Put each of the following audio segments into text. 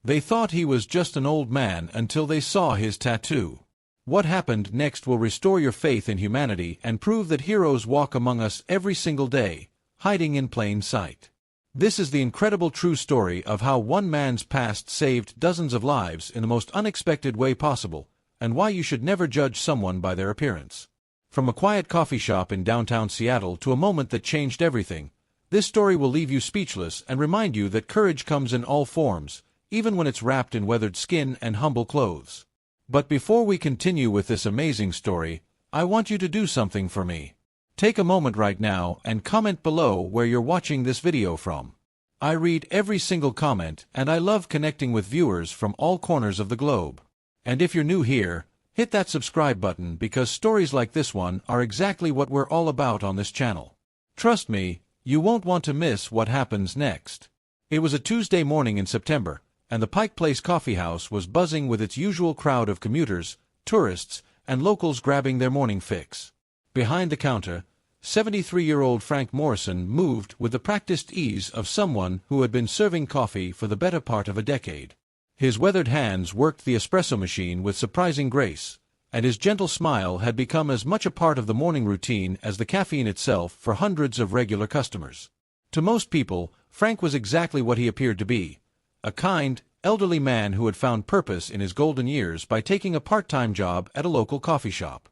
They thought he was just an old man until they saw his tattoo. What happened next will restore your faith in humanity and prove that heroes walk among us every single day, hiding in plain sight. This is the incredible true story of how one man's past saved dozens of lives in the most unexpected way possible, and why you should never judge someone by their appearance. From a quiet coffee shop in downtown Seattle to a moment that changed everything, this story will leave you speechless and remind you that courage comes in all forms, even when it's wrapped in weathered skin and humble clothes. But before we continue with this amazing story, I want you to do something for me. Take a moment right now and comment below where you're watching this video from. I read every single comment, and I love connecting with viewers from all corners of the globe. And if you're new here, hit that subscribe button because stories like this one are exactly what we're all about on this channel. Trust me, you won't want to miss what happens next. It was a Tuesday morning in September, and the Pike Place Coffee House was buzzing with its usual crowd of commuters, tourists, and locals grabbing their morning fix. Behind the counter, 73-year-old Frank Morrison moved with the practiced ease of someone who had been serving coffee for the better part of a decade. His weathered hands worked the espresso machine with surprising grace, and his gentle smile had become as much a part of the morning routine as the caffeine itself for hundreds of regular customers. To most people, Frank was exactly what he appeared to be: a kind, elderly man who had found purpose in his golden years by taking a part-time job at a local coffee shop.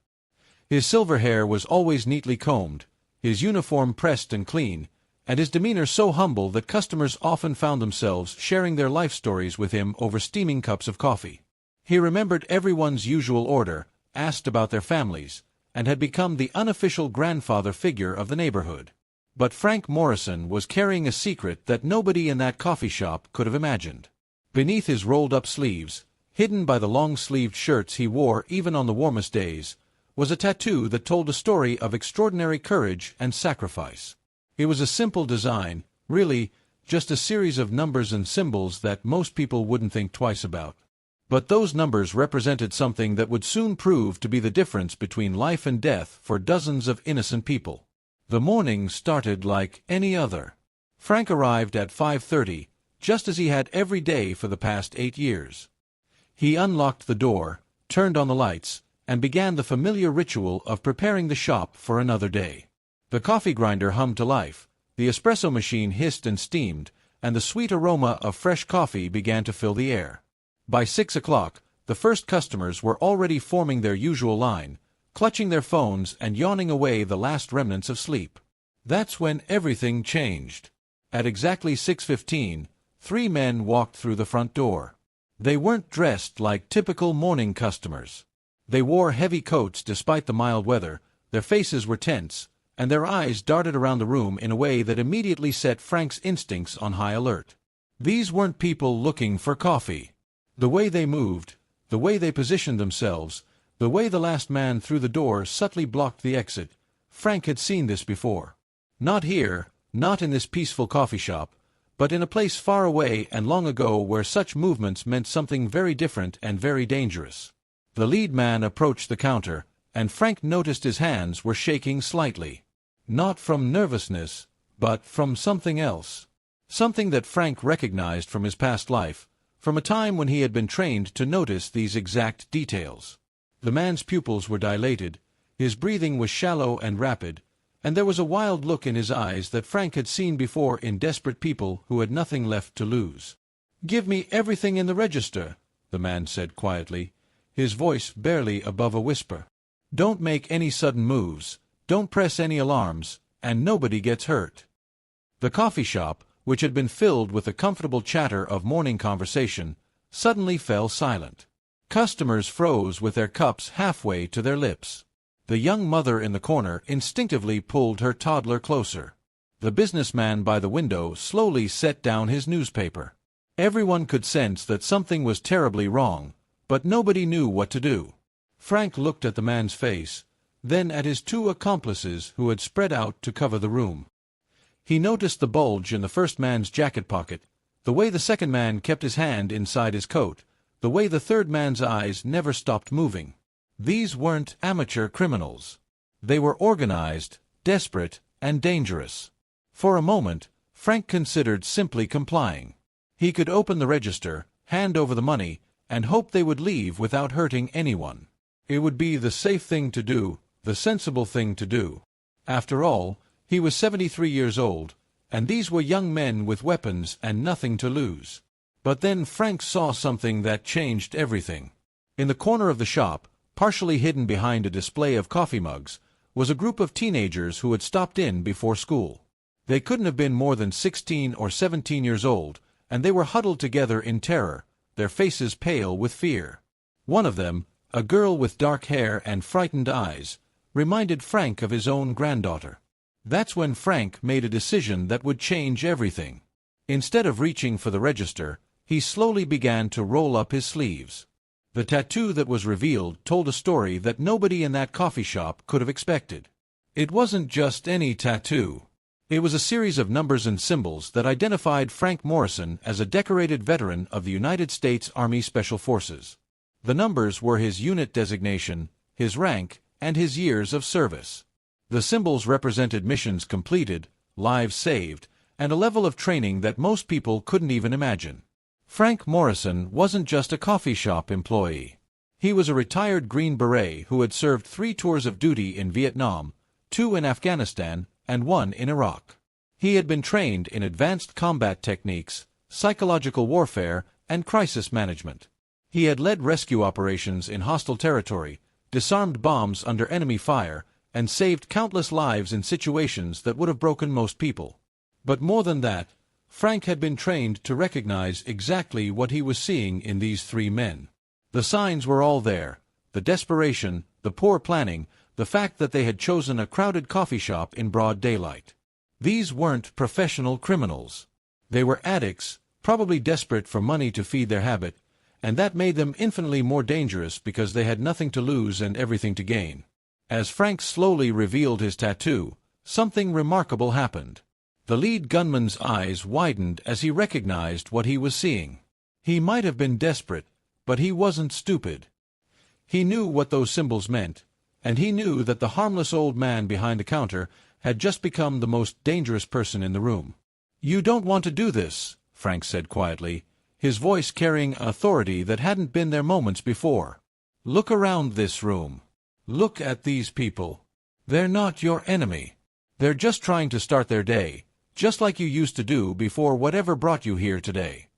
His silver hair was always neatly combed, his uniform pressed and clean, and his demeanor so humble that customers often found themselves sharing their life stories with him over steaming cups of coffee. He remembered everyone's usual order, asked about their families, and had become the unofficial grandfather figure of the neighborhood. But Frank Morrison was carrying a secret that nobody in that coffee shop could have imagined. Beneath his rolled-up sleeves, hidden by the long-sleeved shirts he wore even on the warmest days, was a tattoo that told a story of extraordinary courage and sacrifice. It was a simple design, really, just a series of numbers and symbols that most people wouldn't think twice about. But those numbers represented something that would soon prove to be the difference between life and death for dozens of innocent people. The morning started like any other. Frank arrived at 5:30, just as he had every day for the past 8 years. He unlocked the door, turned on the lights, and began the familiar ritual of preparing the shop for another day. The coffee grinder hummed to life, the espresso machine hissed and steamed, and the sweet aroma of fresh coffee began to fill the air. By 6 o'clock, the first customers were already forming their usual line, clutching their phones and yawning away the last remnants of sleep. That's when everything changed. At exactly 6:15, 3 men walked through the front door. They weren't dressed like typical morning customers. They wore heavy coats despite the mild weather, their faces were tense, and their eyes darted around the room in a way that immediately set Frank's instincts on high alert. These weren't people looking for coffee. The way they moved, the way they positioned themselves, the way the last man through the door subtly blocked the exit, Frank had seen this before. Not here, not in this peaceful coffee shop, but in a place far away and long ago where such movements meant something very different and very dangerous. The lead man approached the counter, and Frank noticed his hands were shaking slightly. Not from nervousness, but from something else. Something that Frank recognized from his past life, from a time when he had been trained to notice these exact details. The man's pupils were dilated, his breathing was shallow and rapid, and there was a wild look in his eyes that Frank had seen before in desperate people who had nothing left to lose. "Give me everything in the register," the man said quietly, his voice barely above a whisper. "Don't make any sudden moves, don't press any alarms, and nobody gets hurt." The coffee shop, which had been filled with the comfortable chatter of morning conversation, suddenly fell silent. Customers froze with their cups halfway to their lips. The young mother in the corner instinctively pulled her toddler closer. The businessman by the window slowly set down his newspaper. Everyone could sense that something was terribly wrong, but nobody knew what to do. Frank looked at the man's face, then at his 2 accomplices who had spread out to cover the room. He noticed the bulge in the first man's jacket pocket, the way the second man kept his hand inside his coat, the way the third man's eyes never stopped moving. These weren't amateur criminals. They were organized, desperate, and dangerous. For a moment, Frank considered simply complying. He could open the register, hand over the money, and hope they would leave without hurting anyone. It would be the safe thing to do, the sensible thing to do. After all, he was 73 years old, and these were young men with weapons and nothing to lose. But then Frank saw something that changed everything. In the corner of the shop, partially hidden behind a display of coffee mugs, was a group of teenagers who had stopped in before school. They couldn't have been more than 16 or 17 years old, and they were huddled together in terror, their faces pale with fear. One of them, a girl with dark hair and frightened eyes, reminded Frank of his own granddaughter. That's when Frank made a decision that would change everything. Instead of reaching for the register, he slowly began to roll up his sleeves. The tattoo that was revealed told a story that nobody in that coffee shop could have expected. It wasn't just any tattoo. It was a series of numbers and symbols that identified Frank Morrison as a decorated veteran of the United States Army Special Forces. The numbers were his unit designation, his rank, and his years of service. The symbols represented missions completed, lives saved, and a level of training that most people couldn't even imagine. Frank Morrison wasn't just a coffee shop employee. He was a retired Green Beret who had served 3 tours of duty in Vietnam, 2 in Afghanistan, and 1 in Iraq. He had been trained in advanced combat techniques, psychological warfare, and crisis management. He had led rescue operations in hostile territory, disarmed bombs under enemy fire, and saved countless lives in situations that would have broken most people. But more than that, Frank had been trained to recognize exactly what he was seeing in these 3 men. The signs were all there: the desperation, the poor planning, the fact that they had chosen a crowded coffee shop in broad daylight. These weren't professional criminals. They were addicts, probably desperate for money to feed their habit, and that made them infinitely more dangerous because they had nothing to lose and everything to gain. As Frank slowly revealed his tattoo, something remarkable happened. The lead gunman's eyes widened as he recognized what he was seeing. He might have been desperate, but he wasn't stupid. He knew what those symbols meant, and he knew that the harmless old man behind the counter had just become the most dangerous person in the room. "You don't want to do this," Frank said quietly, his voice carrying authority that hadn't been there moments before. "Look around this room. Look at these people. They're not your enemy. They're just trying to start their day, just like you used to do before whatever brought you here today."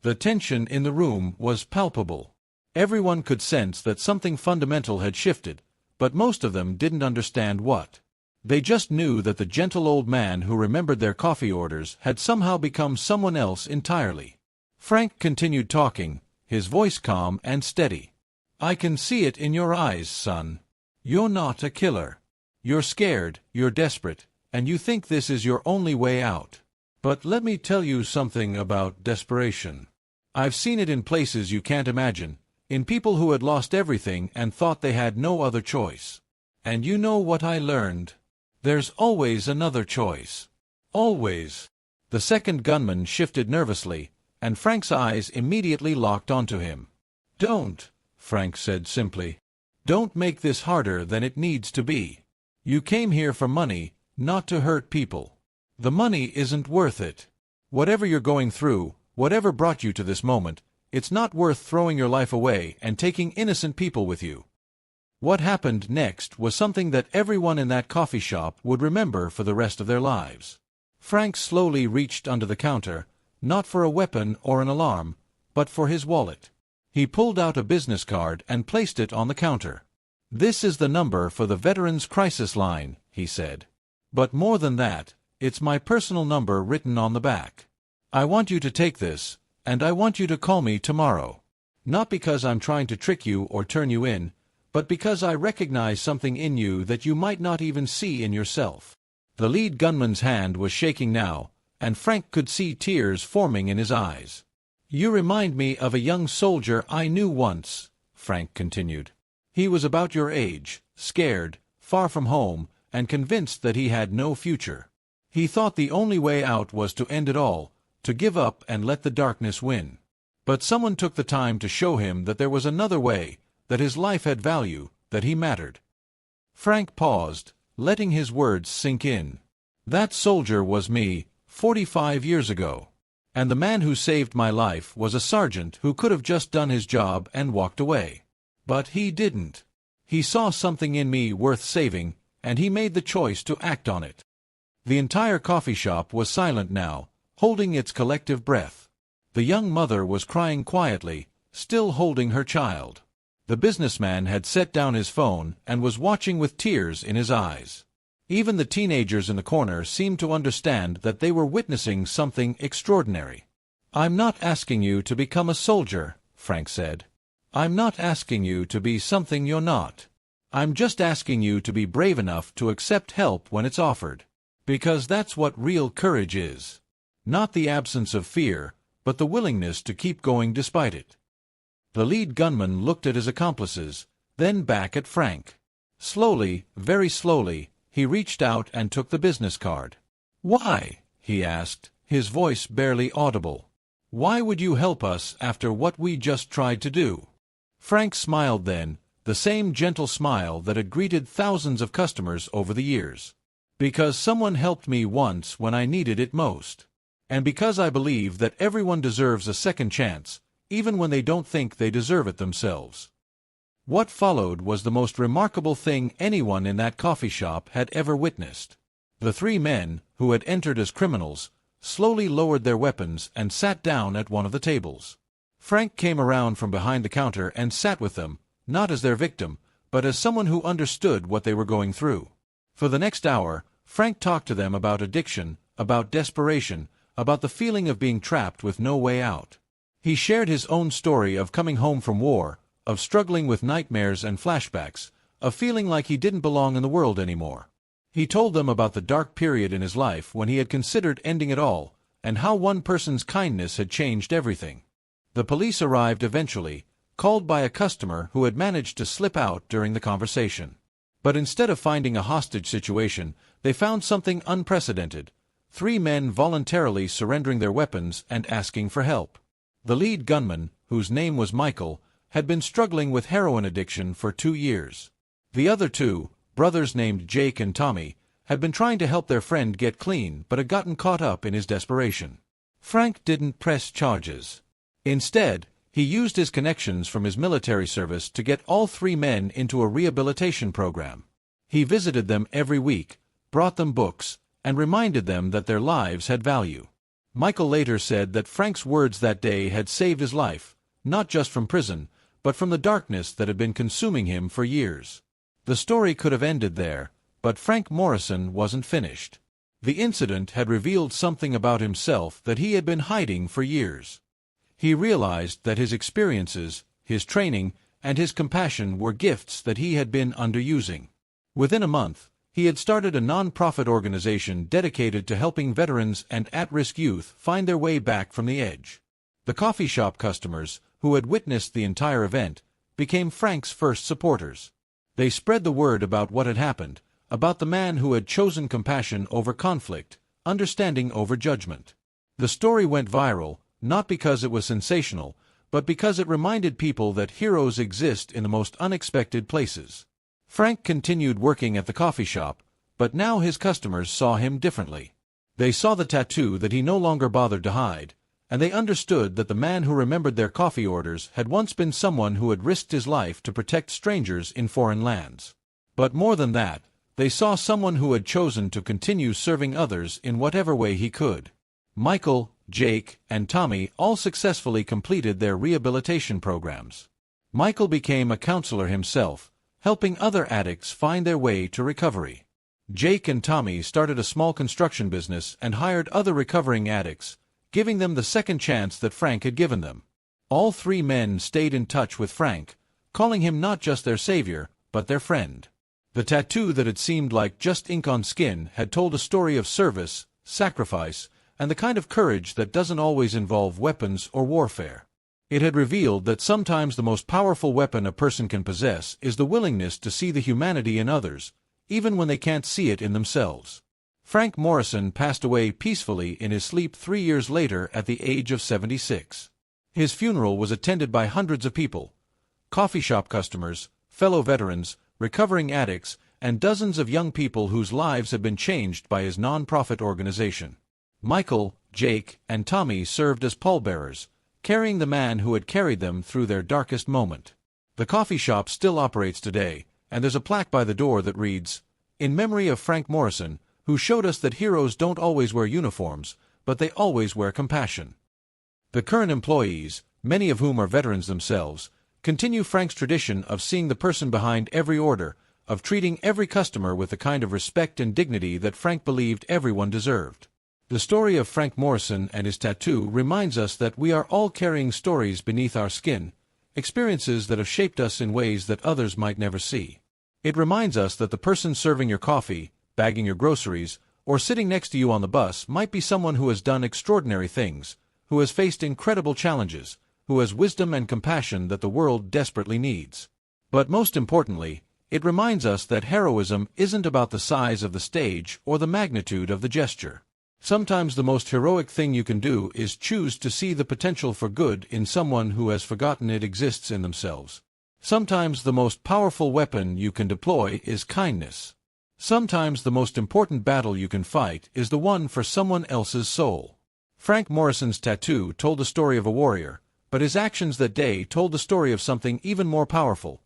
The tension in the room was palpable. Everyone could sense that something fundamental had shifted, but most of them didn't understand what. They just knew that the gentle old man who remembered their coffee orders had somehow become someone else entirely. Frank continued talking, his voice calm and steady. "I can see it in your eyes, son. You're not a killer. You're scared, you're desperate, and you think this is your only way out. But let me tell you something about desperation. I've seen it in places you can't imagine, in people who had lost everything and thought they had no other choice. And you know what I learned? There's always another choice. Always." The second gunman shifted nervously, and Frank's eyes immediately locked onto him. "Don't," Frank said simply. "Don't make this harder than it needs to be. You came here for money, not to hurt people. The money isn't worth it. Whatever you're going through, whatever brought you to this moment, it's not worth throwing your life away and taking innocent people with you." What happened next was something that everyone in that coffee shop would remember for the rest of their lives. Frank slowly reached under the counter, not for a weapon or an alarm, but for his wallet. He pulled out a business card and placed it on the counter. "This is the number for the Veterans Crisis Line," he said. "But more than that, it's my personal number written on the back. I want you to take this, and I want you to call me tomorrow. Not because I'm trying to trick you or turn you in, but because I recognize something in you that you might not even see in yourself." The lead gunman's hand was shaking now, and Frank could see tears forming in his eyes. "You remind me of a young soldier I knew once," Frank continued. "He was about your age, scared, far from home, and convinced that he had no future. He thought the only way out was to end it all, to give up and let the darkness win. But someone took the time to show him that there was another way, that his life had value, that he mattered." Frank paused, letting his words sink in. "That soldier was me, 45 years ago. And the man who saved my life was a sergeant who could have just done his job and walked away. But he didn't. He saw something in me worth saving, and he made the choice to act on it." The entire coffee shop was silent now, holding its collective breath. The young mother was crying quietly, still holding her child. The businessman had set down his phone and was watching with tears in his eyes. Even the teenagers in the corner seemed to understand that they were witnessing something extraordinary. "I'm not asking you to become a soldier," Frank said. "I'm not asking you to be something you're not. I'm just asking you to be brave enough to accept help when it's offered. Because that's what real courage is. Not the absence of fear, but the willingness to keep going despite it." The lead gunman looked at his accomplices, then back at Frank. Slowly, very slowly, he reached out and took the business card. "Why?" he asked, his voice barely audible. "Why would you help us after what we just tried to do?" Frank smiled then, the same gentle smile that had greeted thousands of customers over the years. "Because someone helped me once when I needed it most. And because I believe that everyone deserves a second chance, even when they don't think they deserve it themselves." What followed was the most remarkable thing anyone in that coffee shop had ever witnessed. The three men, who had entered as criminals, slowly lowered their weapons and sat down at one of the tables. Frank came around from behind the counter and sat with them, not as their victim, but as someone who understood what they were going through. For the next hour, Frank talked to them about addiction, about desperation, about the feeling of being trapped with no way out. He shared his own story of coming home from war, of struggling with nightmares and flashbacks, of feeling like he didn't belong in the world anymore. He told them about the dark period in his life when he had considered ending it all, and how one person's kindness had changed everything. The police arrived eventually, called by a customer who had managed to slip out during the conversation. But instead of finding a hostage situation, they found something unprecedented: three men voluntarily surrendering their weapons and asking for help. The lead gunman, whose name was Michael, had been struggling with heroin addiction for 2 years. The other two, brothers named Jake and Tommy, had been trying to help their friend get clean but had gotten caught up in his desperation. Frank didn't press charges. Instead, he used his connections from his military service to get all three men into a rehabilitation program. He visited them every week, brought them books, and reminded them that their lives had value. Michael later said that Frank's words that day had saved his life, not just from prison, but from the darkness that had been consuming him for years. The story could have ended there, but Frank Morrison wasn't finished. The incident had revealed something about himself that he had been hiding for years. He realized that his experiences, his training, and his compassion were gifts that he had been underusing. Within a month, he had started a non-profit organization dedicated to helping veterans and at-risk youth find their way back from the edge. The coffee shop customers, who had witnessed the entire event, became Frank's first supporters. They spread the word about what had happened, about the man who had chosen compassion over conflict, understanding over judgment. The story went viral, not because it was sensational, but because it reminded people that heroes exist in the most unexpected places. Frank continued working at the coffee shop, but now his customers saw him differently. They saw the tattoo that he no longer bothered to hide, and they understood that the man who remembered their coffee orders had once been someone who had risked his life to protect strangers in foreign lands. But more than that, they saw someone who had chosen to continue serving others in whatever way he could. Michael, Jake, and Tommy all successfully completed their rehabilitation programs. Michael became a counselor himself, helping other addicts find their way to recovery. Jake and Tommy started a small construction business and hired other recovering addicts, giving them the second chance that Frank had given them. All three men stayed in touch with Frank, calling him not just their savior, but their friend. The tattoo that had seemed like just ink on skin had told a story of service, sacrifice, and the kind of courage that doesn't always involve weapons or warfare. It had revealed that sometimes the most powerful weapon a person can possess is the willingness to see the humanity in others, even when they can't see it in themselves. Frank Morrison passed away peacefully in his sleep 3 years later at the age of 76. His funeral was attended by hundreds of people: coffee shop customers, fellow veterans, recovering addicts, and dozens of young people whose lives had been changed by his non-profit organization. Michael, Jake, and Tommy served as pallbearers, carrying the man who had carried them through their darkest moment. The coffee shop still operates today, and there's a plaque by the door that reads, "In memory of Frank Morrison, who showed us that heroes don't always wear uniforms, but they always wear compassion." The current employees, many of whom are veterans themselves, continue Frank's tradition of seeing the person behind every order, of treating every customer with the kind of respect and dignity that Frank believed everyone deserved. The story of Frank Morrison and his tattoo reminds us that we are all carrying stories beneath our skin, experiences that have shaped us in ways that others might never see. It reminds us that the person serving your coffee, bagging your groceries, or sitting next to you on the bus might be someone who has done extraordinary things, who has faced incredible challenges, who has wisdom and compassion that the world desperately needs. But most importantly, it reminds us that heroism isn't about the size of the stage or the magnitude of the gesture. Sometimes the most heroic thing you can do is choose to see the potential for good in someone who has forgotten it exists in themselves. Sometimes the most powerful weapon you can deploy is kindness. Sometimes the most important battle you can fight is the one for someone else's soul. Frank Morrison's tattoo told the story of a warrior, but his actions that day told the story of something even more powerful.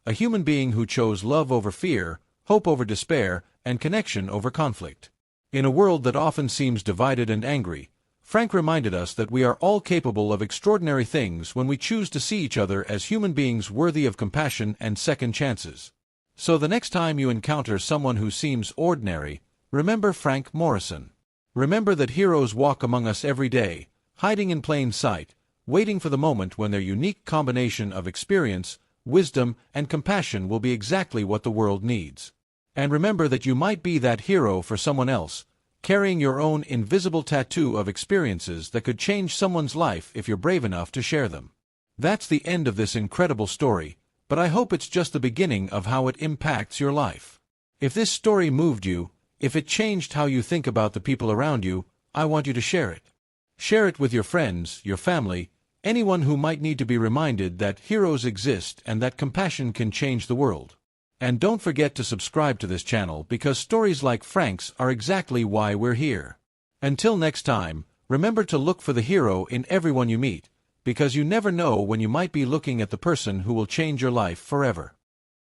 A human being who chose love over fear, hope over despair, and connection over conflict. In a world that often seems divided and angry, Frank reminded us that we are all capable of extraordinary things when we choose to see each other as human beings worthy of compassion and second chances. So the next time you encounter someone who seems ordinary, remember Frank Morrison. Remember that heroes walk among us every day, hiding in plain sight, waiting for the moment when their unique combination of experience, wisdom, and compassion will be exactly what the world needs. And remember that you might be that hero for someone else, carrying your own invisible tattoo of experiences that could change someone's life if you're brave enough to share them. That's the end of this incredible story, but I hope it's just the beginning of how it impacts your life. If this story moved you, if it changed how you think about the people around you, I want you to share it. Share it with your friends, your family, anyone who might need to be reminded that heroes exist and that compassion can change the world. And don't forget to subscribe to this channel because stories like Frank's are exactly why we're here. Until next time, remember to look for the hero in everyone you meet, because you never know when you might be looking at the person who will change your life forever.